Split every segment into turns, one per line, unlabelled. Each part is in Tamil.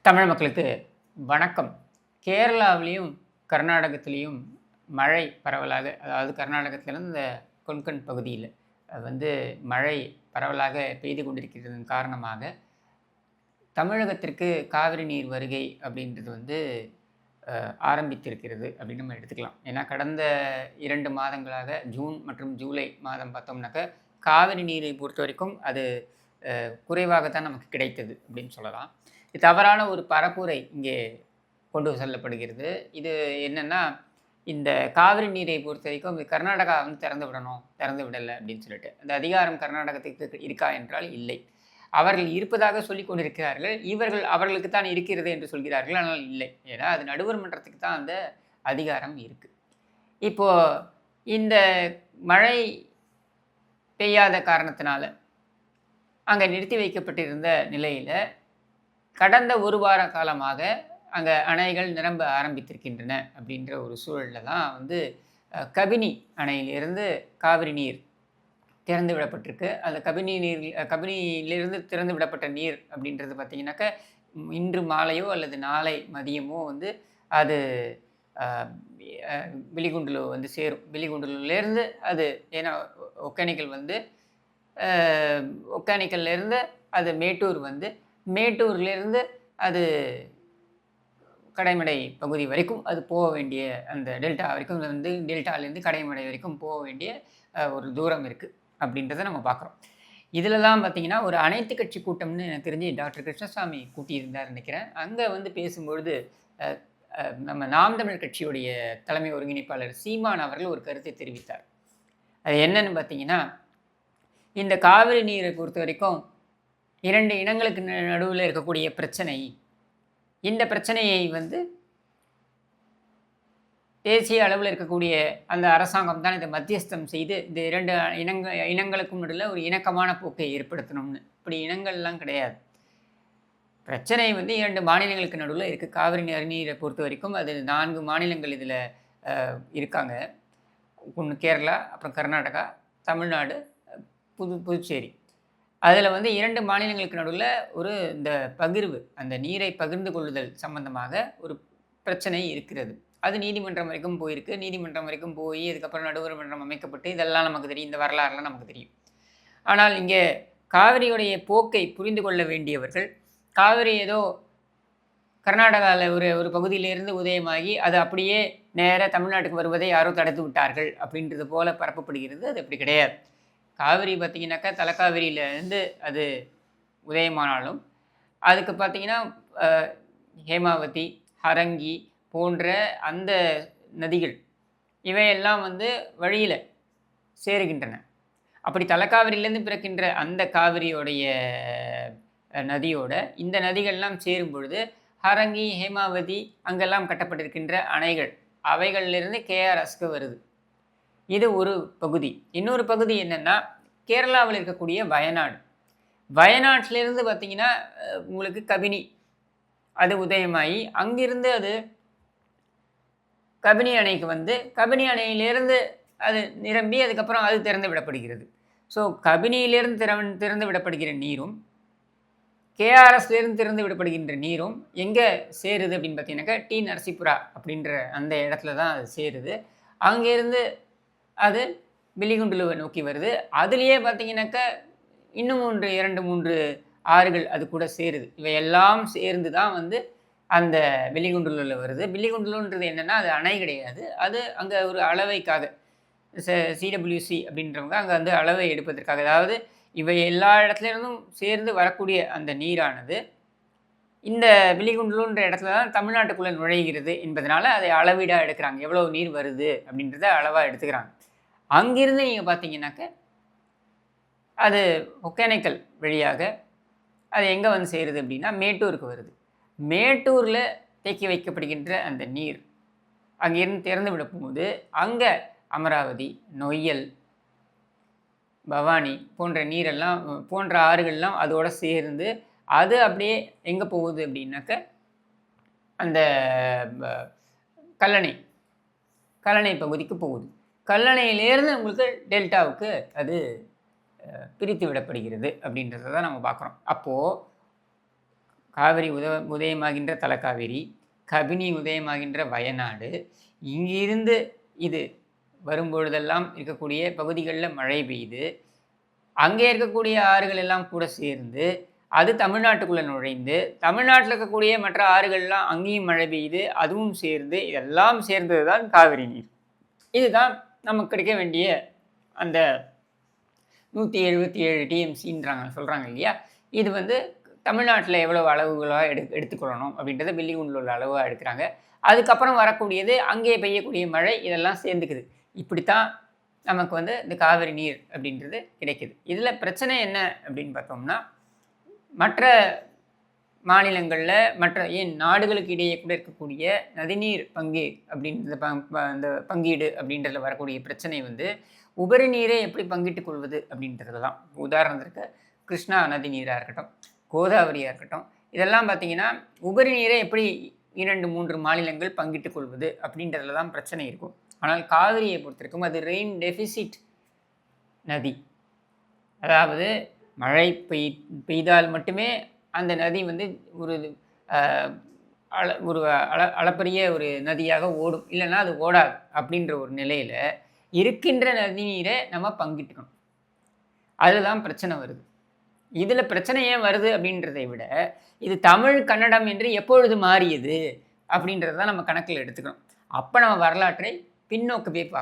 தமிழ் மக்களுக்கு வணக்கம். கேரளாவிலையும் கர்நாடகத்திலையும் மழை பரவலாக, அதாவது கர்நாடகத்திலேருந்து இந்த கொன்கன் பகுதியில் வந்து மழை பரவலாக பெய்து கொண்டிருக்கிறதன் காரணமாக தமிழகத்திற்கு காவிரி நீர் வருகை அப்படின்றது வந்து ஆரம்பித்திருக்கிறது அப்படின்னு நம்ம எடுத்துக்கலாம். ஏன்னா கடந்த 2 மாதங்களாக ஜூன் மற்றும் ஜூலை மாதம் பார்த்தோம்னாக்க காவிரி நீரை பொறுத்த வரைக்கும் அது குறைவாகத்தான் நமக்கு கிடைத்தது அப்படின்னு சொல்லலாம். இது தவறான ஒரு பரப்புரை இங்கே கொண்டு செல்லப்படுகிறது. இது என்னென்னா, இந்த காவிரி நீரை பொறுத்த வரைக்கும் கர்நாடகா வந்து திறந்து விடணும், திறந்து விடலை அப்படின்னு சொல்லிட்டு அந்த அதிகாரம் கர்நாடகத்துக்கு இருக்கா என்றால் இல்லை. அவர்கள் இருப்பதாக சொல்லிக் கொண்டிருக்கிறார்கள். இவர்கள் அவர்களுக்கு தான் இருக்கிறது என்று சொல்கிறார்கள். ஆனால் இல்லை. ஏன்னா அது நடுவர் மன்றத்துக்கு தான் அந்த அதிகாரம் இருக்குது. இப்போது இந்த மழை பெய்யாத காரணத்தினால அங்கே நிறுத்தி வைக்கப்பட்டிருந்த நிலையில் கடந்த ஒரு வார காலமாக அங்கே அணைகள் நிரம்ப ஆரம்பித்திருக்கின்றன அப்படின்ற ஒரு சூழலில் தான் வந்து கபினி அணையிலிருந்து காவிரி நீர் திறந்து விடப்பட்டிருக்கு. அந்த கபினியிலிருந்து திறந்து விடப்பட்ட நீர் அப்படின்றது பார்த்திங்கனாக்கா இன்று மாலையோ அல்லது நாளை மதியமோ வந்து அது பிலிகுண்டுலு வந்து சேரும். பிலிகுண்டுலேருந்து அது ஏன்னா ஒகேனக்கல் வந்து ஒகேனக்கல்லேருந்து அது மேட்டூர் வந்து மேட்டூர்லேருந்து அது கடைமடை பகுதி வரைக்கும் அது போக வேண்டிய அந்த டெல்டா வரைக்கும் வந்து டெல்டாலேருந்து கடைமடை வரைக்கும் போக வேண்டிய ஒரு தூரம் இருக்குது அப்படின்றத நம்ம பார்க்குறோம். இதில் தான் பார்த்திங்கன்னா ஒரு அனைத்து கட்சி கூட்டம்னு எனக்கு தெரிஞ்சு டாக்டர் கிருஷ்ணசாமி கூட்டியிருந்தார் நினைக்கிறேன். அங்கே வந்து பேசும்பொழுது நம்ம நாம் தமிழ் கட்சியுடைய தலைமை ஒருங்கிணைப்பாளர் சீமான் அவர்கள் ஒரு கருத்தை தெரிவித்தார். அது என்னன்னு பார்த்தீங்கன்னா, இந்த காவிரி நீரை பொறுத்த வரைக்கும் 2 இனங்களுக்கு நடுவில் இருக்கக்கூடிய பிரச்சனை, இந்த பிரச்சனையை வந்து தேசிய அளவில் இருக்கக்கூடிய அந்த அரசாங்கம் தான் இதை மத்தியஸ்தம் செய்து இந்த 2 இனங்களுக்கும் நடுவில் ஒரு இணக்கமான போக்கை ஏற்படுத்தணும்னு. இப்படி இனங்கள்லாம் கிடையாது. பிரச்சனை வந்து 2 மாநிலங்களுக்கு நடுவில் இருக்குது. காவிரி நீரை பொறுத்த வரைக்கும் அது 4 மாநிலங்கள் இதில் இருக்காங்க. ஒன்று கேரளா, அப்புறம் கர்நாடகா, தமிழ்நாடு, புதுச்சேரி. அதில் வந்து 2 மாநிலங்களுக்கு நடுவில் ஒரு இந்த பகிர்வு, அந்த நீரை பகிர்ந்து கொள்ளுதல் சம்பந்தமாக ஒரு பிரச்சனை இருக்கிறது. அது நீதிமன்றம் வரைக்கும் போயிருக்கு. நீதிமன்றம் வரைக்கும் போய் அதுக்கப்புறம் நடுவர் மன்றம் அமைக்கப்பட்டு இதெல்லாம் நமக்கு தெரியும், இந்த வரலாறுலாம் நமக்கு தெரியும். ஆனால் இங்கே காவிரியுடைய போக்கை புரிந்து கொள்ள வேண்டியவர்கள், காவிரி ஏதோ கர்நாடகாவில் ஒரு பகுதியிலிருந்து உதயமாகி அது அப்படியே நேராக தமிழ்நாட்டுக்கு வருவதை யாரோ தடுத்து விட்டார்கள் அப்படின்றது போல் பரப்பப்படுகிறது. அது அப்படி கிடையாது. காவிரி பார்த்திங்கனாக்கா தலைக்காவிரியிலேருந்து அது உதயமானாலும் அதுக்கு பார்த்திங்கன்னா ஹேமாவதி, ஹரங்கி போன்ற அந்த நதிகள் இவையெல்லாம் வந்து வழியில் சேருகின்றன. அப்படி தலைக்காவிரியிலேருந்து பிறக்கின்ற அந்த காவிரியோடைய நதியோட இந்த நதிகள்லாம் சேரும் பொழுது ஹரங்கி, ஹேமாவதி அங்கெல்லாம் கட்டப்பட்டிருக்கின்ற அணைகள் அவைகளிலிருந்து கேஆர்எஸ்க்கு வருது. இது ஒரு பகுதி. இன்னொரு பகுதி என்னென்னா, கேரளாவில் இருக்கக்கூடிய வயநாடு. வயநாட்டிலேருந்து பார்த்திங்கன்னா உங்களுக்கு கபினி அது உதயமாகி அங்கிருந்து அது கபினி அணைக்கு வந்து கபினி அணையிலேருந்து அது நிரம்பி அதுக்கப்புறம் அது திறந்து விடப்படுகிறது. ஸோ கபினியிலேருந்து திறந்து விடப்படுகிற நீரும் கேஆர்எஸ்லேருந்து திறந்து விடப்படுகின்ற நீரும் எங்கே சேருது அப்படின்னு பார்த்தீங்கன்னாக்கா டி நரசிபுரா அப்படின்ற அந்த இடத்துல தான் அது சேருது. அங்கேருந்து அது பிலிகுண்டுலுவை நோக்கி வருது. அதுலேயே பார்த்திங்கனாக்கா இன்னும் 2-3 ஆறுகள் அது கூட சேருது. இவையெல்லாம் சேர்ந்து தான் வந்து அந்த பிலிகுண்டுலுவில் வருது. பிலிகுண்டுலுன்றது என்னென்னா அது அணை கிடையாது. அது அங்கே ஒரு அளவைக்காக சிடபிள்யூசி அப்படின்றவங்க அங்கே வந்து அளவை எடுப்பதற்காக, அதாவது இவை எல்லா இடத்துலேருந்தும் சேர்ந்து வரக்கூடிய அந்த நீரானது இந்த பிலிகுண்டுலுன்ற இடத்துல தான் தமிழ்நாட்டுக்குள்ளே நுழைகிறது என்பதனால அதை அளவீடாக எடுக்கிறாங்க. எவ்வளோ நீர் வருது அப்படின்றத அளவாக எடுத்துக்கிறாங்க. அங்கிருந்து நீங்கள் பார்த்தீங்கன்னாக்க அது ஒகேனக்கல் வழியாக அது எங்கே வந்து சேருது அப்படின்னா மேட்டூருக்கு வருது. மேட்டூரில் தேக்கி வைக்கப்படுகின்ற அந்த நீர் அங்கேருந்து திறந்து விட போகும்போது அங்கே அமராவதி, நொய்யல், பவானி போன்ற நீரெல்லாம் போன்ற ஆறுகள்லாம் அதோடு சேர்ந்து அது அப்படியே எங்கே போகுது அப்படின்னாக்க அந்த கல்லணை பகுதிக்கு போகுது. கல்லணையிலேருந்து உங்களுக்கு டெல்டாவுக்கு அது பிரித்து விடப்படுகிறது அப்படின்றத தான் நம்ம பார்க்குறோம். அப்போது காவிரி உதயமாகின்ற தலக்காவேரி, கபினி உதயமாகின்ற வயநாடு, இங்கிருந்து இது வரும்பொழுதெல்லாம் இருக்கக்கூடிய பகுதிகளில் மழை பெய்யுது. அங்கே இருக்கக்கூடிய ஆறுகள் எல்லாம் கூட சேர்ந்து அது தமிழ்நாட்டுக்குள்ளே நுழைந்து, தமிழ்நாட்டில் இருக்கக்கூடிய மற்ற ஆறுகள்லாம் அங்கேயும் மழை பெய்யுது, அதுவும் சேர்ந்து இதெல்லாம் சேர்ந்தது தான் காவிரி நீர். இதுதான் நமக்கு கிடைக்க வேண்டிய அந்த 177 டிஎம்சின்றாங்க சொல்கிறாங்க இல்லையா? இது வந்து தமிழ்நாட்டில் எவ்வளோ அளவுகளாக எடுத்துக்கொள்ளணும் அப்படின்றத பில்லிகுண்டில் உள்ள அளவாக எடுக்கிறாங்க. அதுக்கப்புறம் வரக்கூடியது அங்கே பெய்யக்கூடிய மழை இதெல்லாம் சேர்ந்துக்குது. இப்படித்தான் நமக்கு வந்து இந்த காவிரி நீர் அப்படின்றது கிடைக்குது. இதில் பிரச்சனை என்ன அப்படின்னு பார்த்தோம்னா, மற்ற மாநிலங்களில் மற்ற ஏன் நாடுகளுக்கு இடையே கூட இருக்கக்கூடிய நதிநீர் பங்கு அப்படின்ற இந்த பங்கீடு அப்படின்றதுல வரக்கூடிய பிரச்சனை வந்து உபரி நீரை எப்படி பங்கிட்டுக் கொள்வது அப்படின்றது தான். உதாரணத்திற்கு கிருஷ்ணா நதி நீராக இருக்கட்டும், கோதாவரியாக இருக்கட்டும், இதெல்லாம் பார்த்திங்கன்னா உபரி நீரை எப்படி 2-3 மாநிலங்கள் பங்கிட்டுக் கொள்வது அப்படின்றதுல தான் பிரச்சனை இருக்கும். ஆனால் காவிரியை பொறுத்திருக்கும் அது ரெயின் டெஃபிசிட் நதி. அதாவது மழை பெய்தால் மட்டுமே அந்த நதி வந்து ஒரு அளப்பரிய ஒரு நதியாக ஓடும், இல்லைன்னா அது ஓடாது அப்படின்ற ஒரு நிலையில் இருக்கின்ற நதி நீரை நம்ம பங்கிட்டுக்கணும். அதுதான் பிரச்சனை வருது. இதில் பிரச்சனை ஏன் வருது அப்படின்றதை விட இது தமிழ் கன்னடம் என்று எப்பொழுது மாறியது அப்படின்றத தான் நம்ம கணக்கில் எடுத்துக்கணும். அப்போ நம்ம வரலாற்றை பின்னோக்கி போய்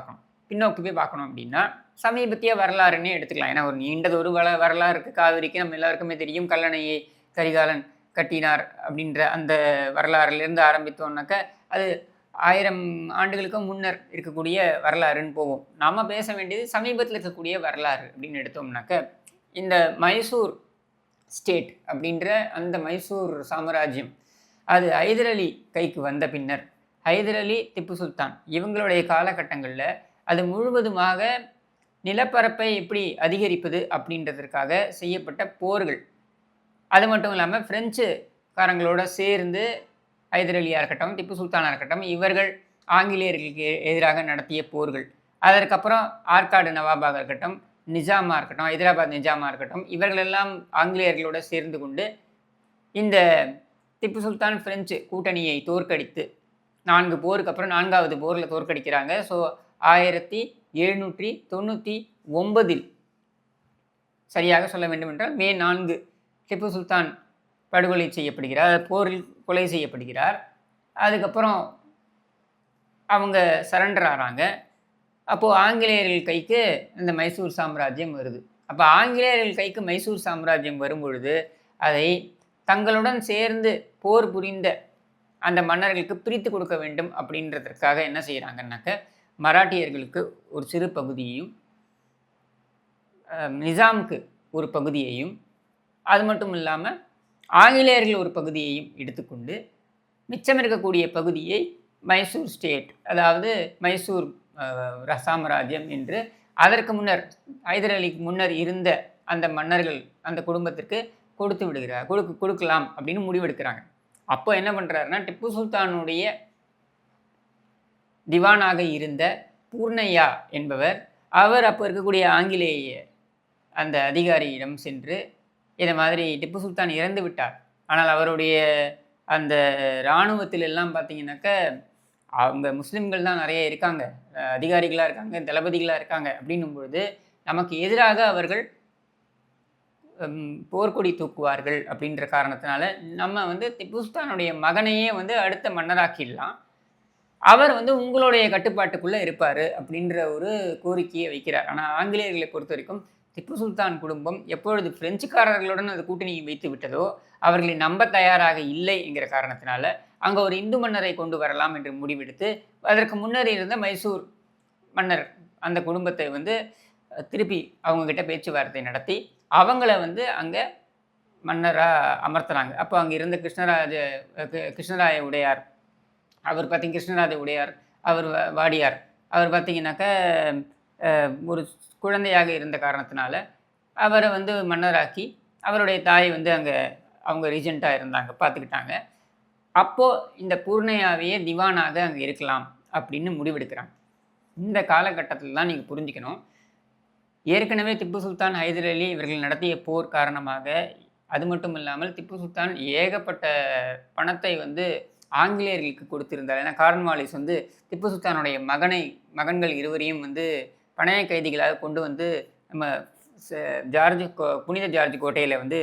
பார்க்கணும் அப்படின்னா சமீபத்திய வரலாறுன்னே எடுத்துக்கலாம். ஏன்னா ஒரு நீண்டது ஒரு வரலாறு இருக்குது காவிரிக்கு, நம்ம எல்லாருக்குமே தெரியும். கல்லணையை கரிகாலன் கட்டினார் அப்படின்ற அந்த வரலாறுலேருந்து ஆரம்பித்தோம்னாக்க அது 1000 ஆண்டுகளுக்கும் முன்னர் இருக்கக்கூடிய வரலாறுன்னு போவோம். நாம் பேச வேண்டியது சமீபத்தில் இருக்கக்கூடிய வரலாறு அப்படின்னு எடுத்தோம்னாக்க இந்த மைசூர் ஸ்டேட் அப்படின்ற அந்த மைசூர் சாம்ராஜ்யம் அது ஹைதர் அலி கைக்கு வந்த பின்னர் ஹைதர் அலி, திப்பு சுல்தான் இவங்களுடைய காலகட்டங்களில் அது முழுவதுமாக நிலப்பரப்பை எப்படி அதிகரிப்பது அப்படின்றதற்காக செய்யப்பட்ட போர்கள். அது மட்டும் இல்லாமல் பிரெஞ்சுக்காரங்களோட சேர்ந்து ஹைதர் அலியாக இருக்கட்டும், திப்பு சுல்தானாக இருக்கட்டும், இவர்கள் ஆங்கிலேயர்களுக்கு எதிராக நடத்திய போர்கள். அதற்கப்புறம் ஆற்காடு நவாபாக இருக்கட்டும், நிஜாமாக இருக்கட்டும், ஹைதராபாத் நிஜாமாக இருக்கட்டும், இவர்களெல்லாம் ஆங்கிலேயர்களோட சேர்ந்து கொண்டு இந்த திப்பு சுல்தான் பிரெஞ்சு கூட்டணியை தோற்கடித்து 4 போருக்கு அப்புறம் 4வது போரில் தோற்கடிக்கிறாங்க. ஸோ 1799 சரியாக சொல்ல வேண்டும் என்றால் மே 4 திப்பு சுல்தான் படுகொலை செய்யப்படுகிறார், போரில் கொலை செய்யப்படுகிறார். அதுக்கப்புறம் அவங்க சரண்டர் ஆகிறாங்க. அப்போது ஆங்கிலேயர்கள் கைக்கு இந்த மைசூர் சாம்ராஜ்யம் வருது. அப்போ ஆங்கிலேயர்கள் கைக்கு மைசூர் சாம்ராஜ்யம் வரும்பொழுது அதை தங்களுடன் சேர்ந்து போர் புரிந்த அந்த மன்னர்களுக்கு பிரித்து கொடுக்க வேண்டும் அப்படின்றதற்காக என்ன செய்கிறாங்கன்னாக்க மராட்டியர்களுக்கு ஒரு சிறு பகுதியையும், நிஜாமுக்கு ஒரு பகுதியையும், அது மட்டும் இல்லாமல் ஆங்கிலேயர்கள் ஒரு பகுதியையும் எடுத்துக்கொண்டு மிச்சம் இருக்கக்கூடிய பகுதியை மைசூர் ஸ்டேட், அதாவது மைசூர் சாம்ராஜ்யம் என்று அதற்கு முன்னர் ஹைதர் அலிக்கு முன்னர் இருந்த அந்த மன்னர்கள் அந்த குடும்பத்திற்கு கொடுக்கலாம் அப்படின்னு முடிவெடுக்கிறாங்க. அப்போ என்ன பண்ணுறாருன்னா திப்பு சுல்தானுடைய திவானாக இருந்த பூர்ணையா என்பவர் அவர் அப்போ இருக்கக்கூடிய ஆங்கிலேய அந்த அதிகாரியிடம் சென்று இதை மாதிரி திப்பு சுல்தான் இறந்து விட்டார், ஆனால் அவருடைய அந்த இராணுவத்தில் எல்லாம் பார்த்தீங்கன்னாக்க அவங்க முஸ்லீம்கள் தான் நிறைய இருக்காங்க, அதிகாரிகளாக இருக்காங்க, தளபதிகளாக இருக்காங்க அப்படின்னும் பொழுது நமக்கு எதிராக அவர்கள் போர்க்கொடி தூக்குவார்கள் அப்படின்ற காரணத்தினால நம்ம வந்து திப்பு சுல்தானுடைய மகனையே வந்து அடுத்த மன்னராக்கிடலாம், அவர் வந்து உங்களுடைய கட்டுப்பாட்டுக்குள்ளே இருப்பார் அப்படின்ற ஒரு கோரிக்கையை வைக்கிறார். ஆனால் ஆங்கிலேயர்களை பொறுத்த வரைக்கும் திப்பு சுல்தான் குடும்பம் எப்பொழுது பிரெஞ்சுக்காரர்களுடன் அது கூட்டணியை வைத்து விட்டதோ அவர்களை நம்ப தயாராக இல்லை என்கிற காரணத்தினால அங்கே ஒரு இந்து மன்னரை கொண்டு வரலாம் என்று முடிவெடுத்து அதற்கு முன்னர் இருந்த மைசூர் மன்னர் அந்த குடும்பத்தை வந்து திருப்பி அவங்கக்கிட்ட பேச்சுவார்த்தை நடத்தி அவங்கள வந்து அங்கே மன்னராக அமர்த்துறாங்க. அப்போ அங்கே இருந்த கிருஷ்ணராய உடையார், அவர் பார்த்திங்க கிருஷ்ணராஜ உடையார், அவர் வாடியார், அவர் பார்த்திங்கனாக்க ஒரு குழந்தையாக இருந்த காரணத்தினால அவரை வந்து மன்னராக்கி அவருடைய தாய் வந்து அங்கே அவங்க ரீஜெண்ட்டாக இருந்தாங்க, பார்த்துக்கிட்டாங்க. அப்போது இந்த பூர்ணையாவையே திவானாக அங்கே இருக்கலாம் அப்படின்னு முடிவெடுக்கிறாங்க. இந்த காலகட்டத்தில் தான் நீங்கள் புரிஞ்சுக்கணும், ஏற்கனவே திப்பு சுல்தான், ஹைதர் அலி இவர்கள் நடத்திய போர் காரணமாக அது மட்டும் இல்லாமல் திப்பு சுல்தான் ஏகப்பட்ட பணத்தை வந்து ஆங்கிலேயர்களுக்கு கொடுத்திருந்தார். ஏன்னா கார்ன்வாலிஸ் வந்து திப்பு சுல்தானுடைய மகன்கள் இருவரையும் வந்து பணைய கைதிகளாக கொண்டு வந்து நம்ம புனித ஜார்ஜ் கோட்டையில் வந்து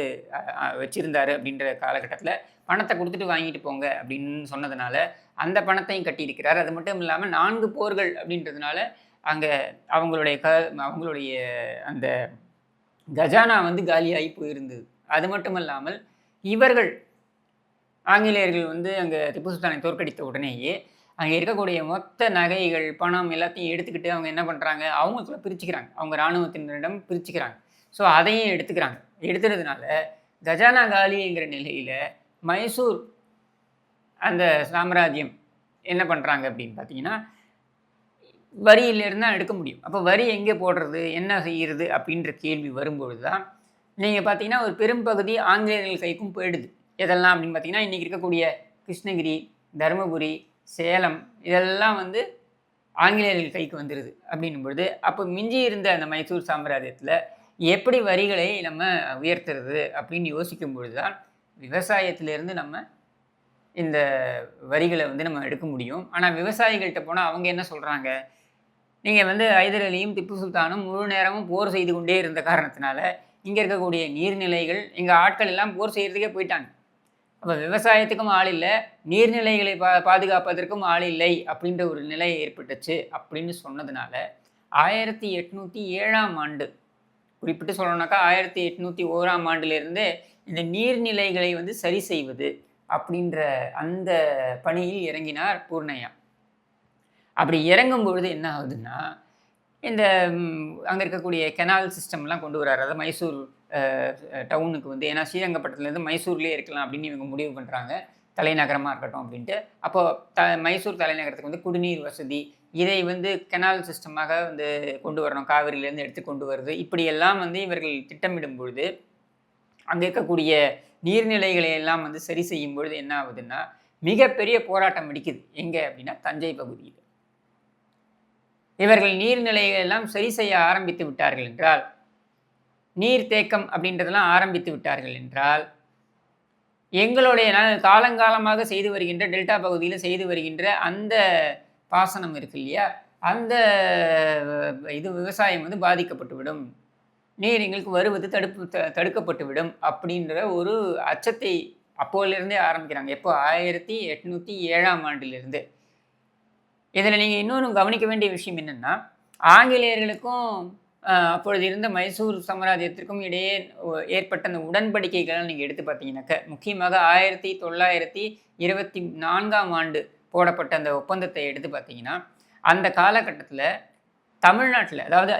வச்சிருந்தாரு அப்படின்ற காலகட்டத்தில் பணத்தை கொடுத்துட்டு வாங்கிட்டு போங்க அப்படின்னு சொன்னதுனால அந்த பணத்தையும் கட்டியிருக்கிறார். அது மட்டும் இல்லாமல் 4 போர்கள் அப்படின்றதுனால அங்கே அவங்களுடைய அந்த கஜானா வந்து காலியாகி போயிருந்தது. அது மட்டும் இல்லாமல் இவர்கள் ஆங்கிலேயர்கள் வந்து அங்கே திப்பு சுல்தானை தோற்கடித்த உடனேயே அங்கே இருக்கக்கூடிய மொத்த நகைகள், பணம் எல்லாத்தையும் எடுத்துக்கிட்டு அவங்க என்ன பண்ணுறாங்க, அவங்களுக்குள்ள பிரிச்சுக்கிறாங்க. அவங்க இராணுவத்தினரிடம் பிரிச்சுக்கிறாங்க. ஸோ அதையும் எடுத்துக்கிறாங்க. எடுத்துறதுனால கஜானா காலிங்கிற நிலையில் மைசூர் அந்த சாம்ராஜ்யம் என்ன பண்ணுறாங்க அப்படின்னு பார்த்தீங்கன்னா, வரியிலேருந்து தான் எடுக்க முடியும். அப்போ வரி எங்கே போடுறது, என்ன செய்கிறது அப்படின்ற கேள்வி வரும்பொழுது தான் நீங்கள் பார்த்தீங்கன்னா ஒரு பெரும்பகுதி ஆங்கிலேயர்கள் கைக்கும் போயிடுது. எதெல்லாம் அப்படின்னு பார்த்தீங்கன்னா, இன்றைக்கி இருக்கக்கூடிய கிருஷ்ணகிரி, தருமபுரி, சேலம் இதெல்லாம் வந்து ஆங்கிலேயர்கள் கைக்கு வந்துடுது அப்படின்னும் பொழுது, அப்போ மிஞ்சி இருந்த அந்த மைசூர் சாம்ராஜ்யத்தில் எப்படி வரிகளை நம்ம உயர்த்துறது அப்படின்னு யோசிக்கும் பொழுது தான் விவசாயத்திலேருந்து நம்ம இந்த வரிகளை வந்து நம்ம எடுக்க முடியும். ஆனால் விவசாயிகள்கிட்ட போனால் அவங்க என்ன சொல்கிறாங்க, நீங்கள் வந்து ஹைதர் அலியும் திப்பு சுல்தானும் முழு நேரமும் போர் செய்து கொண்டே இருந்த காரணத்தினால இங்கே இருக்கக்கூடிய நீர்நிலைகள் எங்கள் ஆட்கள் எல்லாம் போர் செய்கிறதுக்கே போயிட்டாங்க. அப்போ விவசாயத்துக்கும் ஆள் இல்லை, நீர்நிலைகளை பாதுகாப்பதற்கும் ஆள் இல்லை அப்படின்ற ஒரு நிலை ஏற்பட்டுச்சு அப்படின்னு சொன்னதுனால 1807ஆம் ஆண்டு குறிப்பிட்டு சொல்லணும்னாக்கா 1801ஆம் ஆண்டிலிருந்து இந்த நீர்நிலைகளை வந்து சரி செய்வது அப்படின்ற அந்த பணியில் இறங்கினார் பூர்ணையா. அப்படி இறங்கும் பொழுது என்ன ஆகுதுன்னா, இந்த அங்கே இருக்கக்கூடிய கெனால் சிஸ்டம்லாம் கொண்டு வராரு. அதாவது மைசூர் டவுனுக்கு வந்து, ஏன்னா ஸ்ரீரங்கப்பட்டத்துலேருந்து மைசூர்லேயே இருக்கலாம் அப்படின்னு இவங்க முடிவு பண்ணுறாங்க, தலைநகரமாக இருக்கட்டும் அப்படின்ட்டு. அப்போது மைசூர் தலைநகரத்துக்கு வந்து குடிநீர் வசதி, இதை வந்து கெனால் சிஸ்டமாக வந்து கொண்டு வரணும், காவிரியிலேருந்து எடுத்து கொண்டு வருது, இப்படியெல்லாம் வந்து இவர்கள் திட்டமிடும் பொழுது அங்கே இருக்கக்கூடிய நீர்நிலைகளை எல்லாம் வந்து சரி செய்யும் பொழுது என்ன ஆகுதுன்னா, மிகப்பெரிய போராட்டம் வெடிக்குது. எங்கே அப்படின்னா தஞ்சை பகுதியில். இவர்கள் நீர்நிலைகள் எல்லாம் சரி செய்ய ஆரம்பித்து விட்டார்கள் என்றால், நீர் தேக்கம் அப்படின்றதெல்லாம் ஆரம்பித்து விட்டார்கள் என்றால், எங்களுடைய காலங்காலமாக செய்து வருகின்ற டெல்டா பகுதியில் செய்து வருகின்ற அந்த பாசனம் இருக்கு இல்லையா, அந்த இது விவசாயம் வந்து பாதிக்கப்பட்டுவிடும், நீர் எங்களுக்கு வருவது தடுக்கப்பட்டுவிடும் அப்படின்ற ஒரு அச்சத்தை அப்போதிலிருந்தே ஆரம்பிக்கிறாங்க. எப்போ 1807ஆம் ஆண்டிலிருந்து. இதில் நீங்கள் இன்னொன்று கவனிக்க வேண்டிய விஷயம் என்னென்னா, ஆங்கிலேயர்களுக்கும் அப்பொழுது இருந்த மைசூர் சாம்ராஜ்யத்திற்கும் இடையே ஏற்பட்ட அந்த உடன்படிக்கைகளை நீங்கள் எடுத்து பார்த்தீங்கன்னாக்க, முக்கியமாக 1924ஆம் ஆண்டு போடப்பட்ட அந்த ஒப்பந்தத்தை எடுத்து பார்த்தீங்கன்னா, அந்த காலகட்டத்தில் தமிழ்நாட்டில், அதாவது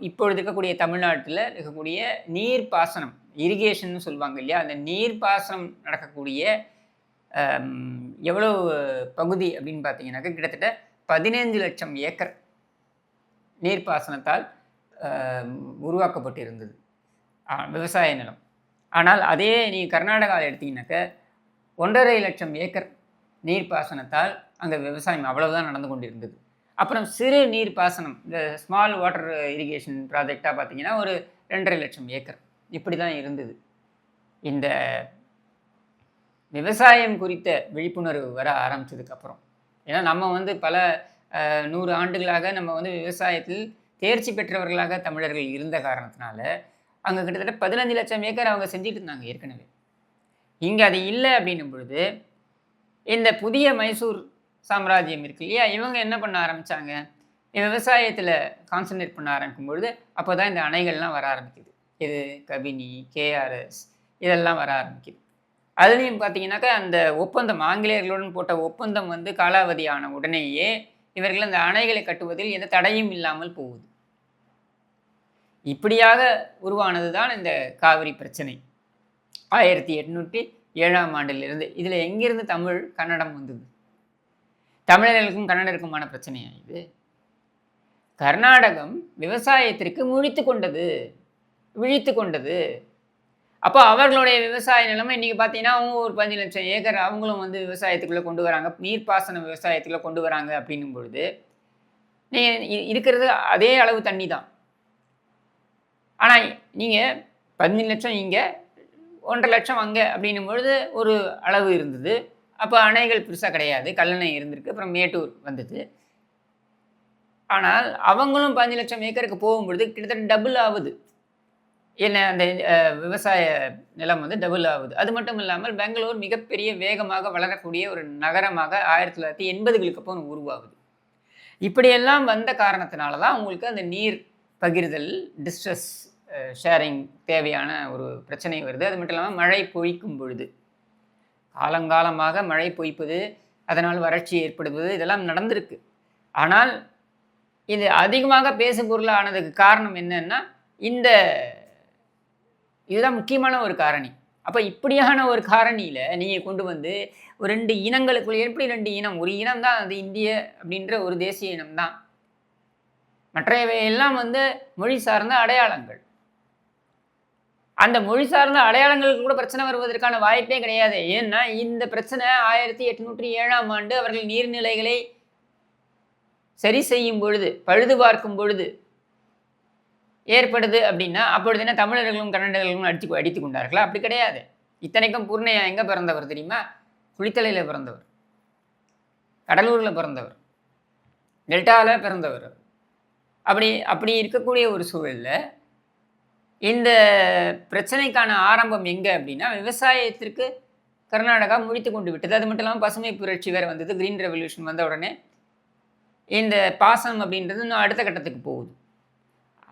இப்பொழுது இருக்கக்கூடிய தமிழ்நாட்டில் இருக்கக்கூடிய நீர்ப்பாசனம், இரிகேஷன் சொல்லுவாங்க இல்லையா, அந்த நீர்ப்பாசனம் நடக்கக்கூடிய எவ்வளோ பகுதி அப்படின்னு பார்த்தீங்கன்னாக்க, கிட்டத்தட்ட 15 லட்சம் ஏக்கர் நீர்ப்பாசனத்தால் உருவாக்கப்பட்டிருந்தது விவசாய நிலம். ஆனால் அதே நீங்கள் கர்நாடகாவில் எடுத்தீங்கன்னாக்க 1.5 லட்சம் ஏக்கர் நீர்ப்பாசனத்தால் அங்கே விவசாயம் அவ்வளவுதான் நடந்து கொண்டிருந்தது. அப்புறம் சிறு நீர்ப்பாசனம், இந்த ஸ்மால் வாட்டர் இரிகேஷன் ப்ராஜெக்டாக பார்த்தீங்கன்னா ஒரு 2.5 லட்சம் ஏக்கர் இப்படி தான் இருந்தது. இந்த விவசாயம் குறித்த விழிப்புணர்வு வர ஆரம்பித்ததுக்கப்புறம், ஏன்னா நம்ம வந்து பல 100 ஆண்டுகளாக நம்ம வந்து விவசாயத்தில் தேர்ச்சி பெற்றவர்களாக தமிழர்கள் இருந்த காரணத்தினால அங்கே கிட்டத்தட்ட 15 லட்சம் ஏக்கர் அவங்க செஞ்சுட்டு இருந்தாங்க ஏற்கனவே. இங்கே அது இல்லை அப்படின்னும் பொழுது இந்த புதிய மைசூர் சாம்ராஜ்யம் இருக்கு இல்லையா, இவங்க என்ன பண்ண ஆரம்பித்தாங்க, விவசாயத்தில் கான்சன்ட்ரேட் பண்ண ஆரம்பிக்கும் பொழுது அப்போ தான் இந்த அணைகள்லாம் வர ஆரம்பிக்குது. இது கபினி, கேஆர்எஸ் இதெல்லாம் வர ஆரம்பிக்குது. அதுலேயும் பார்த்தீங்கன்னாக்கா அந்த ஒப்பந்தம், ஆங்கிலேயர்களுடன் போட்ட ஒப்பந்தம் வந்து காலாவதியான உடனேயே இவர்கள் அந்த அணைகளை கட்டுவதில் எந்த தடையும் இல்லாமல் போகுது. இப்படியாக உருவானது தான் இந்த காவிரி பிரச்சனை 1807ஆம் ஆண்டிலிருந்து. இதில் எங்கிருந்து தமிழ் கன்னடம் வந்தது? தமிழர்களுக்கும் கன்னடருக்குமான பிரச்சனையா இது? கர்நாடகம் விவசாயத்திற்கு விழித்து கொண்டது. அப்போ அவர்களுடைய விவசாய நிலைமை இன்றைக்கி பார்த்தீங்கன்னா அவங்க ஒரு 15 லட்சம் ஏக்கர் அவங்களும் வந்து விவசாயத்துக்குள்ளே கொண்டு வராங்க, நீர்ப்பாசன விவசாயத்துக்குள்ளே கொண்டு வராங்க அப்படின்னும் பொழுது நீங்கள் இருக்கிறது அதே அளவு தண்ணி தான். ஆனால் நீங்கள் 15 லட்சம் இங்கே 1,50,000 அங்கே அப்படின்னும் பொழுது ஒரு அளவு இருந்தது. அப்போ அணைகள் பெருசாக கிடையாது, கல்லணை இருந்திருக்கு, அப்புறம் மேட்டூர் வந்தது. ஆனால் அவங்களும் 15,00,000 ஏக்கருக்கு போகும்பொழுது கிட்டத்தட்ட டபுள் ஆகுது. என்ன அந்த விவசாய நிலம் வந்து டபுள் ஆகுது. அது மட்டும் இல்லாமல் பெங்களூர் மிகப்பெரிய வேகமாக வளரக்கூடிய ஒரு நகரமாக 1980களுக்கு அப்புறம் உருவாகுது. இப்படியெல்லாம் வந்த காரணத்தினால தான் உங்களுக்கு அந்த நீர் பகிர்தல், டிஸ்ட்ரஸ் ஷேரிங் தேவையான ஒரு பிரச்சனை வருது. அது மட்டும் இல்லாமல் மழை பொழிக்கும் பொழுது காலங்காலமாக மழை பொய்ப்பது, அதனால் வறட்சி ஏற்படுவது இதெல்லாம் நடந்திருக்கு. ஆனால் இது அதிகமாக பேசும் பொருளாக ஆனதுக்கு காரணம் என்னன்னா, இதுதான் முக்கியமான ஒரு காரணி. அப்போ இப்படியான ஒரு காரணியில நீங்க கொண்டு வந்து ஒரு 2 இனங்களுக்குள்ள எப்படி 2 இனம்? ஒரு இனம் தான் அது இந்திய அப்படின்ற ஒரு தேசிய இனம் தான். மற்றவை எல்லாம் வந்து மொழி சார்ந்த அடையாளங்கள். அந்த மொழி சார்ந்த அடையாளங்களுக்கு கூட பிரச்சனை வருவதற்கான வாய்ப்பே கிடையாது. ஏன்னா இந்த பிரச்சனை 1807ஆம் ஆண்டு அவர்கள் நீர்நிலைகளை சரி செய்யும் பொழுது, பழுது பார்க்கும் பொழுது ஏற்படுது அப்படின்னா, அப்பொழுது என்ன தமிழர்களும் கன்னடர்களும் அடித்துக் கொண்டார்களா? அப்படி கிடையாது. இத்தனைக்கும் பூர்ணையா எங்க பிறந்தவர் தெரியுமா? குளித்தலையில் பிறந்தவர், கடலூரில் பிறந்தவர், டெல்டாவில் பிறந்தவர். அப்படி இருக்கக்கூடிய ஒரு சூழலில் இந்த பிரச்சனைக்கான ஆரம்பம் எங்கே அப்படின்னா, விவசாயத்திற்கு கர்நாடகா முடித்து கொண்டு விட்டது. அது மட்டும் இல்லாமல் பசுமை புரட்சி வேறு வந்தது. கிரீன் ரெவல்யூஷன் வந்த உடனே இந்த பாசனம் அப்படின்றது இன்னும் அடுத்த கட்டத்துக்கு போகுது.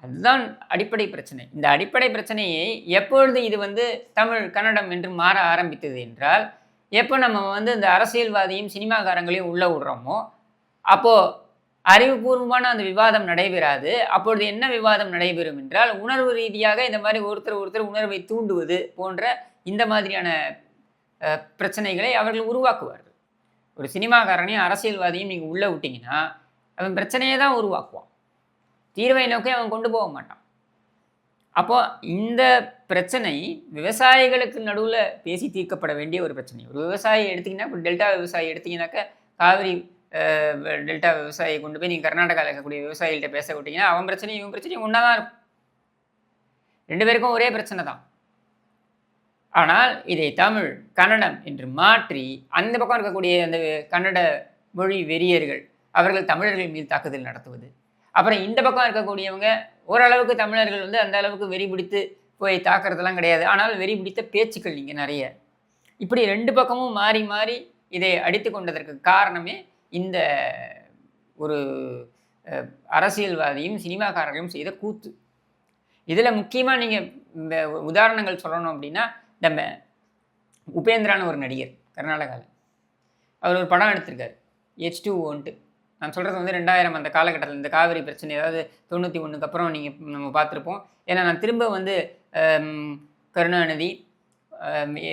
அதுதான் அடிப்படை பிரச்சனை. இந்த அடிப்படை பிரச்சனையை எப்பொழுது இது வந்து தமிழ், கன்னடம் என்று மாற ஆரம்பித்தது என்றால், எப்போ நம்ம வந்து இந்த அரசியல்வாதியும் சினிமாக்காரங்களையும் உள்ளே விடுறோமோ, அப்போது அறிவுபூர்வமான அந்த விவாதம் நடைபெறாது. அப்பொழுது என்ன விவாதம் நடைபெறும் என்றால், உணர்வு ரீதியாக இந்த மாதிரி ஒருத்தர் உணர்வை தூண்டுவது போன்ற இந்த மாதிரியான பிரச்சனைகளை அவர்கள் உருவாக்குவார்கள். ஒரு சினிமாக்காரனையும் அரசியல்வாதியும் நீங்கள் உள்ளே விட்டிங்கன்னா, அவன் பிரச்சனையை தான் உருவாக்குவான், தீர்வை நோக்கி அவன் கொண்டு போக மாட்டான். அப்போ இந்த பிரச்சனை விவசாயிகளுக்கு நடுவில் பேசி தீர்க்கப்பட வேண்டிய ஒரு பிரச்சனை. ஒரு விவசாயி எடுத்திங்கன்னா, இப்போ டெல்டா விவசாயி எடுத்திங்கனாக்கா, காவிரி டெல்டா விவசாயியை கொண்டு போய் நீங்கள் கர்நாடகாவில் இருக்கக்கூடிய விவசாயிகள்கிட்ட பேச விட்டிங்கன்னா, அவன் பிரச்சனையும் இவன் பிரச்சனையும் ஒன்றா தான் இருக்கும். 2 பேருக்கும் ஒரே பிரச்சனை தான். ஆனால் இதை தமிழ், கன்னடம் என்று மாற்றி அந்த பக்கம் இருக்கக்கூடிய அந்த கன்னட மொழி வெறியர்கள் அவர்கள் தமிழர்கள் மீது தாக்குதல் நடத்துவது. அப்புறம் இந்த பக்கம் இருக்கக்கூடியவங்க ஓரளவுக்கு தமிழர்கள் வந்து அந்த அளவுக்கு வெறி பிடித்து போய் தாக்குறதெல்லாம் கிடையாது. ஆனால் வெறி பிடித்த பேச்சுக்கள் இங்கே நிறைய. இப்படி 2 பக்கமும் மாறி மாறி இதை அடித்து கொண்டதற்கு காரணமே இந்த ஒரு அரசியல்வாதியும் சினிமாக்காரர்களும் செய்த கூத்து. இதில் முக்கியமாக நீங்கள் உதாரணங்கள் சொல்லணும் அப்படின்னா, நம்ம உபேந்திரான்னு ஒரு நடிகர் கர்நாடகாவில், அவர் ஒரு படம் எடுத்திருக்காரு H2O. நான் சொல்கிறது வந்து 2000 அந்த காலகட்டத்தில் இந்த காவிரி பிரச்சனை, அதாவது 91க்கு அப்புறம் நம்ம பார்த்துருப்போம். ஏன்னா நான் திரும்ப வந்து கருணாநிதி,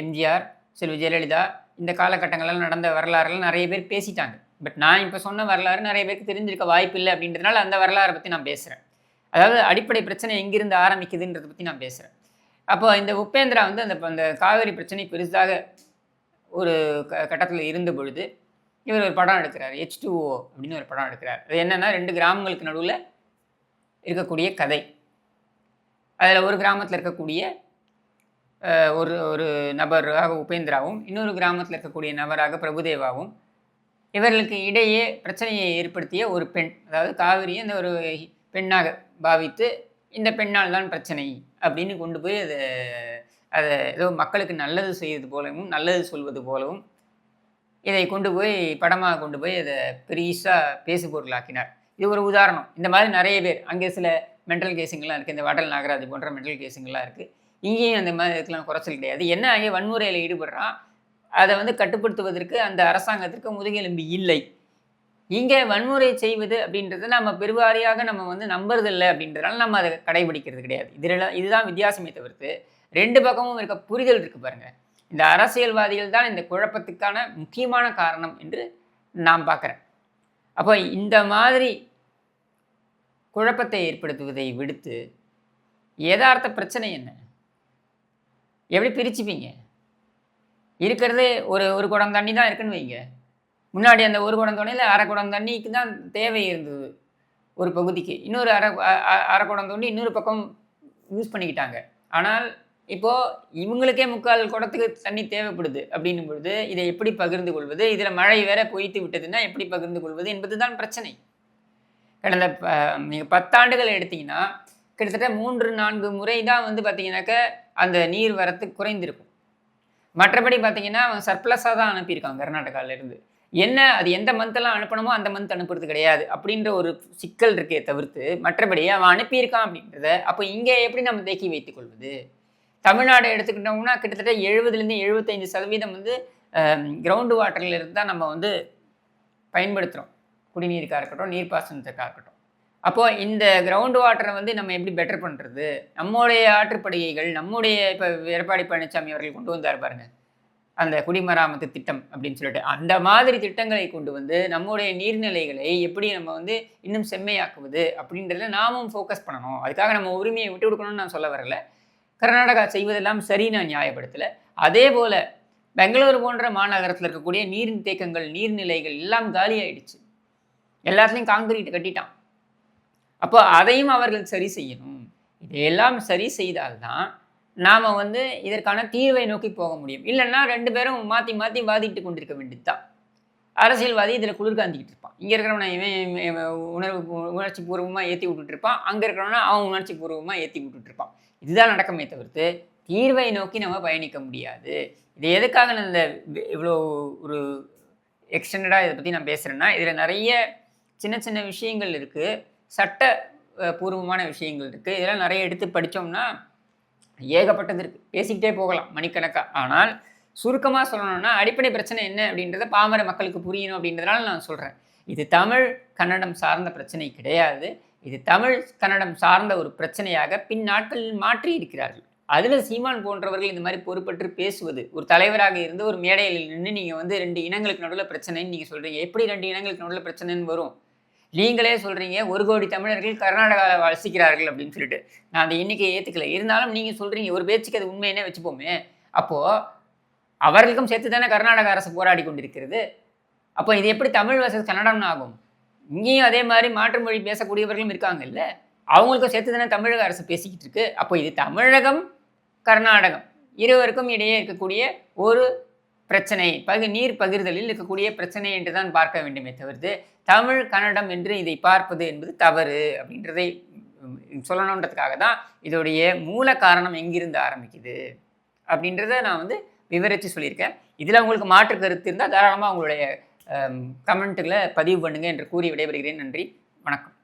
எம்ஜிஆர், செல்வி ஜெயலலிதா இந்த காலகட்டங்களில் நடந்த வரலாறுலாம் நிறைய பேர் பேசிட்டாங்க. பட் நான் இப்போ சொன்ன வரலாறு நிறைய பேருக்கு தெரிஞ்சிருக்க வாய்ப்பு இல்லை அப்படின்றதுனால அந்த வரலாறை பற்றி நான் பேசுகிறேன். அதாவது அடிப்படை பிரச்சனை எங்கிருந்து ஆரம்பிக்குதுன்றதை பற்றி நான் பேசுகிறேன். அப்போ இந்த உபேந்திரா வந்து அந்த காவிரி பிரச்சனை பெருசாக ஒரு கட்டத்தில் இருந்த பொழுது இவர் ஒரு படம் எடுக்கிறார், H2O அப்படின்னு ஒரு படம் எடுக்கிறார். அது என்னென்னா 2 கிராமங்களுக்கு நடுவில் இருக்கக்கூடிய கதை. அதில் ஒரு கிராமத்தில் இருக்கக்கூடிய ஒரு நபராக உபேந்திராவும், இன்னொரு கிராமத்தில் இருக்கக்கூடிய நபராக பிரபுதேவாவும், இவர்களுக்கு இடையே பிரச்சனையை ஏற்படுத்திய ஒரு பெண், அதாவது காவிரியை இந்த ஒரு பெண்ணாக பாவித்து இந்த பெண்ணால் தான் பிரச்சனை அப்படின்னு கொண்டு போய் அதை ஏதோ மக்களுக்கு நல்லது செய்வது போலவும் நல்லது சொல்வது போலவும் இதை கொண்டு போய் படமாக கொண்டு போய் அதை பெரிசாக பேசு பொருளாக்கினார். இது ஒரு உதாரணம். இந்த மாதிரி நிறைய பேர், அங்கே சில மென்டல் கேஸுங்கள்லாம் இருக்குது, இந்த வடல் நாகராஜ் போன்ற மென்டல் கேஸுங்கள்லாம் இருக்குது. இங்கேயும் அந்த மாதிரி இதுக்கெல்லாம் குறைச்சல் கிடையாது. என்ன அங்கே வன்முறையில் ஈடுபடுறான், அதை வந்து கட்டுப்படுத்துவதற்கு அந்த அரசாங்கத்திற்கு முதுகெலும்பு இல்லை. இங்கே வன்முறை செய்வது அப்படின்றது நம்ம பெருவாரியாக நம்ம வந்து நம்புறதில்லை அப்படின்றதுனால நம்ம அதை கடைபிடிக்கிறது கிடையாது. இதுதான் வித்தியாசமே தவிர்த்து 2 பக்கமும் இருக்க புரிதல் இருக்குது பாருங்கள். இந்த அரசியல்வாதிகள் தான் இந்த குழப்பத்துக்கான முக்கியமான காரணம் என்று நான் பார்க்குறேன். அப்போ இந்த மாதிரி குழப்பத்தை ஏற்படுத்துவதை விடுத்து யதார்த்த பிரச்சனை என்ன, எப்படி பிரிச்சுப்பீங்க? இருக்கிறது ஒரு குடம் தண்ணி தான் இருக்குன்னு வைங்க. முன்னாடி அந்த ஒரு குடம் தண்ணியில் அரை குடம் தண்ணிக்கு தான் தேவை இருந்தது ஒரு பகுதிக்கு. இன்னொரு அரை குடம் தண்ணி இன்னொரு பக்கம் யூஸ் பண்ணிக்கிட்டாங்க. ஆனால் இப்போது இவங்களுக்கே 3/4 குடத்துக்கு தண்ணி தேவைப்படுது அப்படின்னும் பொழுது, இதை எப்படி பகிர்ந்து கொள்வது? இதில் மழை வேற பொய்த்து விட்டதுன்னா எப்படி பகிர்ந்து கொள்வது என்பது தான் பிரச்சனை. கடந்த நீங்க 10 ஆண்டுகள் எடுத்தீங்கன்னா, கிட்டத்தட்ட 3, 4 முறை தான் வந்து பார்த்தீங்கன்னாக்க, அந்த நீர் வரத்து குறைந்திருக்கும். மற்றபடி பார்த்தீங்கன்னா, அவன் சர்ப்ளஸா தான் அனுப்பியிருக்கான் கர்நாடகாவிலேருந்து. என்ன அது எந்த மந்த்தெல்லாம் அனுப்பணுமோ, அந்த மந்த் அனுப்புறது கிடையாது. அப்படின்ற ஒரு சிக்கல் இருக்கே தவிர்த்து, மற்றபடி அவன் அனுப்பியிருக்கான் அப்படின்றத, அப்போ இங்கே எப்படி நம்ம தேக்கி வைத்துக் கொள்வது? தமிழ்நாடு எடுத்துக்கிட்டோம்னா, கிட்டத்தட்ட 70லேருந்து 75% வந்து கிரவுண்ட் வாட்டர்ல இருந்து தான் நம்ம வந்து பயன்படுத்துறோம். குடிநீருக்கா இருக்கட்டும், நீர்ப்பாசனத்துக்கா இருக்கட்டும். அப்போ இந்த கிரவுண்ட் வாட்டரை வந்து நம்ம எப்படி பெட்டர் பண்றது? நம்முடைய ஆற்றுப்படுகைகள், நம்முடைய இப்ப எடப்பாடி பழனிசாமி அவர்கள் கொண்டு வந்தார் பாருங்க. அந்த குடிமராமத்து திட்டம் அப்படின்னு சொல்லிட்டு. அந்த மாதிரி திட்டங்களை கொண்டு வந்து நம்முடைய நீர்நிலைகளை எப்படி நம்ம வந்து இன்னும் செம்மையாக்குவது அப்படின்றதுல நாமும் ஃபோக்கஸ் பண்ணணும். அதுக்காக நம்ம உரிமையை விட்டு கொடுக்கணும்னு நான் சொல்ல வரல. கர்நாடகா செய்வதெல்லாம் சரி நான் நியாயப்படுத்தல. அதேபோல பெங்களூரு போன்ற மாநகரத்தில் இருக்கக்கூடிய நீர் தேக்கங்கள், நீர்நிலைகள் எல்லாம் காலியாயிடுச்சு. எல்லாத்துலயும் கான்கிரீட் கட்டிட்டான். அப்போ அதையும் அவர்கள் சரி செய்யணும். இதையெல்லாம் சரி செய்தால்தான் நாம வந்து இதற்கான தீர்வை நோக்கி போக முடியும். இல்லைன்னா 2 பேரும் மாத்தி மாத்தி வாதிட்டு கொண்டிருக்க வேண்டியதுதான். அரசியல்வாதி இதுல குளிர்காந்திக்கிட்டு இருப்பான். இங்க இருக்கிறவன இவன் உணர்ச்சி பூர்வமா ஏத்தி விட்டுட்டு இருப்பான். அங்க இருக்கிறவன அவன் உணர்ச்சி பூர்வமா ஏத்தி விட்டுட்டு இருப்பான். இதுதான் நடக்குமே தவிர்த்து தீர்வை நோக்கி நம்ம பயணிக்க முடியாது. இது எதுக்காக நான் இந்த இவ்வளோ ஒரு எக்ஸ்டெண்டடா இதை பத்தி நான் பேசுறேன்னா, இதுல நிறைய சின்ன சின்ன விஷயங்கள் இருக்கு. சட்ட பூர்வமான விஷயங்கள் இருக்கு. இதெல்லாம் நிறைய எடுத்து படிச்சோம்னா ஏகப்பட்டது இருக்கு. பேசிக்கிட்டே போகலாம் மணிக்கணக்கா. ஆனால் சுருக்கமா சொல்லணும்னா, அடிப்படை பிரச்சனை என்ன அப்படின்றத பாமர மக்களுக்கு புரியணும் அப்படின்றதுனால நான் சொல்றேன். இது தமிழ், கன்னடம் சார்ந்த பிரச்சனை கிடையாது. இது தமிழ், கன்னடம் சார்ந்த ஒரு பிரச்சனையாக பின் நாட்களில் மாற்றி இருக்கிறார்கள். அதுல சீமான் போன்றவர்கள் இந்த மாதிரி பொறுப்பற்று பேசுவது, ஒரு தலைவராக இருந்து ஒரு மேடையில் நின்று நீங்க வந்து 2 இனங்களுக்கு நடுவுல பிரச்சனைன்னு நீங்க சொல்றீங்க. எப்படி 2 இனங்களுக்கு நடுவுல பிரச்சனைன்னு வரும்? நீங்களே சொல்றீங்க 1 கோடி தமிழர்கள் கர்நாடகாவில் வசிக்கிறார்கள் அப்படின்னு சொல்லிட்டு. நான் அந்த எண்ணிக்கையை ஏத்துக்கல. இருந்தாலும் நீங்க சொல்றீங்க ஒரு பேச்சுக்கு அது உண்மைன்னே வச்சுப்போமே. அப்போ அவர்களுக்கும் சேர்த்து தானே கர்நாடக அரசு போராடி கொண்டிருக்கிறது. அப்போ இது எப்படி தமிழ் வர்சஸ் கன்னடம்னு ஆகும்? இங்கேயும் அதே மாதிரி மாற்று மொழி பேசக்கூடியவர்களும் இருக்காங்கல்ல. அவங்களுக்கும் சேர்த்து தானே தமிழக அரசு பேசிக்கிட்டு இருக்கு. அப்போ இது தமிழகம், கர்நாடகம் இருவருக்கும் இடையே இருக்கக்கூடிய ஒரு பிரச்சனை, நீர் பகிர்தலில் இருக்கக்கூடிய பிரச்சனை என்று தான் பார்க்க வேண்டுமே தவிர்த்து, தமிழ், கன்னடம் என்று இதை பார்ப்பது என்பது தவறு அப்படின்றதை சொல்லணுன்றதுக்காக தான் இதோடைய மூல காரணம் எங்கிருந்து ஆரம்பிக்குது அப்படின்றத நான் வந்து விவரித்து சொல்லியிருக்கேன். இதில் உங்களுக்கு மாற்று கருத்து இருந்தால் தாராளமாக உங்களுடைய கமெண்ட்டுகளை பதிவு பண்ணுங்க என்று கூறி விடைபெறுகிறேன். நன்றி, வணக்கம்.